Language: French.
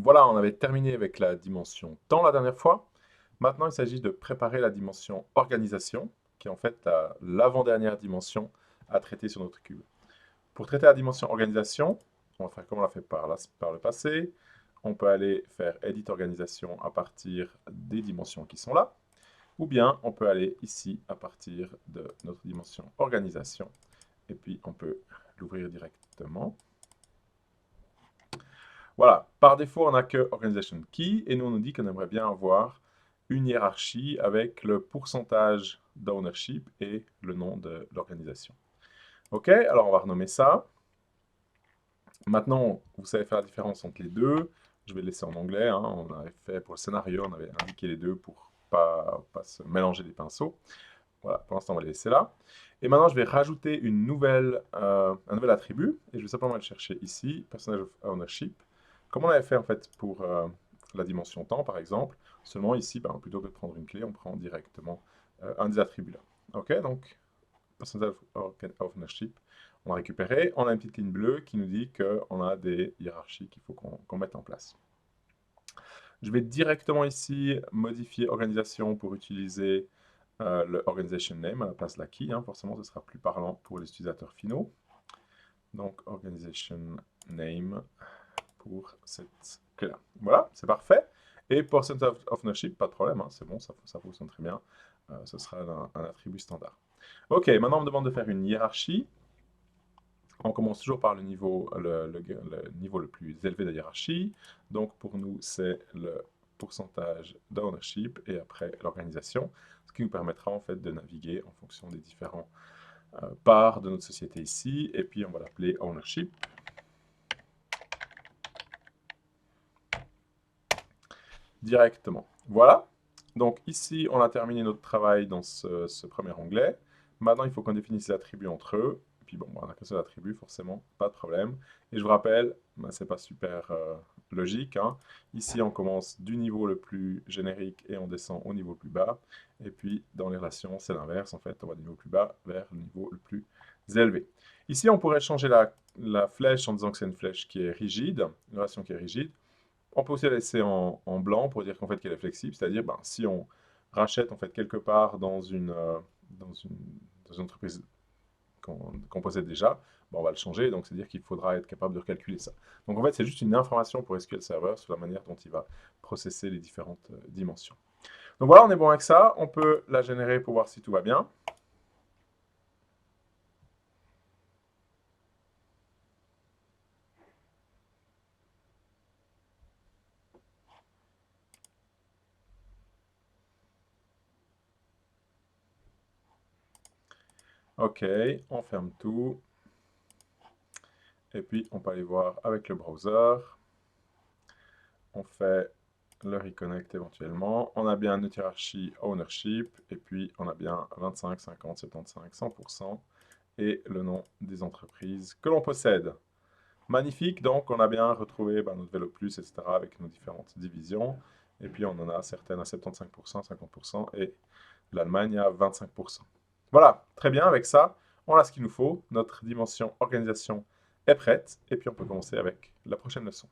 Voilà, on avait terminé avec la dimension temps la dernière fois. Maintenant, il s'agit de préparer la dimension organisation, qui est en fait l'avant-dernière dimension à traiter sur notre cube. Pour traiter la dimension organisation, on va faire comme on l'a fait par le passé. On peut aller faire Edit organisation à partir des dimensions qui sont là, ou bien on peut aller ici à partir de notre dimension organisation, et puis on peut l'ouvrir directement. Voilà, par défaut, on n'a que Organization Key, et nous, on nous dit qu'on aimerait bien avoir une hiérarchie avec le pourcentage d'ownership et le nom de l'organisation. OK, alors on va renommer ça. Maintenant, vous savez faire la différence entre les deux. Je vais le laisser en anglais, hein. On avait fait pour le scénario, on avait indiqué les deux pour pas se mélanger les pinceaux. Voilà, pour l'instant, on va les laisser là. Et maintenant, je vais rajouter un nouvel attribut, et je vais simplement le chercher ici, Percentage of Ownership. Comme on avait fait en fait pour la dimension temps, par exemple, seulement ici, ben, plutôt que de prendre une clé, on prend directement un des attributs là. OK, donc, Percentage of Ownership, on l'a récupéré. On a une petite ligne bleue qui nous dit qu'on a des hiérarchies qu'il faut qu'on mette en place. Je vais directement ici modifier organisation pour utiliser le organization name à la place de la key. Hein. Forcément, ce sera plus parlant pour les utilisateurs finaux. Donc, organization name pour cette clé-là. Voilà, c'est parfait. Et percentage of ownership, pas de problème, hein, c'est bon, ça fonctionne très bien. Ce sera un attribut standard. Ok, maintenant on me demande de faire une hiérarchie. On commence toujours par le niveau le plus élevé de la hiérarchie. Donc pour nous, c'est le pourcentage d'ownership et après l'organisation, ce qui nous permettra en fait de naviguer en fonction des différents parts de notre société ici. Et puis on va l'appeler ownership. Directement. Voilà. Donc ici, on a terminé notre travail dans ce premier onglet. Maintenant, il faut qu'on définisse les attributs entre eux. Et puis bon, on n'a qu'un seul attribut, forcément, pas de problème. Et je vous rappelle, ben, c'est pas super logique, hein. Ici, on commence du niveau le plus générique et on descend au niveau le plus bas. Et puis, dans les relations, c'est l'inverse. En fait, on va du niveau le plus bas vers le niveau le plus élevé. Ici, on pourrait changer la flèche en disant que c'est une flèche qui est rigide, une relation qui est rigide. On peut aussi la laisser en blanc pour dire qu'en fait qu'elle est flexible, c'est-à-dire ben, si on rachète en fait quelque part dans une entreprise qu'on possède déjà, ben, on va le changer, donc c'est-à-dire qu'il faudra être capable de recalculer ça. Donc en fait c'est juste une information pour SQL Server sur la manière dont il va processer les différentes dimensions. Donc voilà, on est bon avec ça, on peut la générer pour voir si tout va bien. Ok, on ferme tout. Et puis, on peut aller voir avec le browser. On fait le reconnect éventuellement. On a bien notre hiérarchie ownership. Et puis, on a bien 25, 50, 75, 100%. Et le nom des entreprises que l'on possède. Magnifique, donc on a bien retrouvé notre Vélo Plus, etc. avec nos différentes divisions. Et puis, on en a certaines à 75%, 50% et l'Allemagne à 25%. Voilà, très bien, avec ça, on a ce qu'il nous faut. Notre dimension organisation est prête. Et puis, on peut commencer avec la prochaine leçon.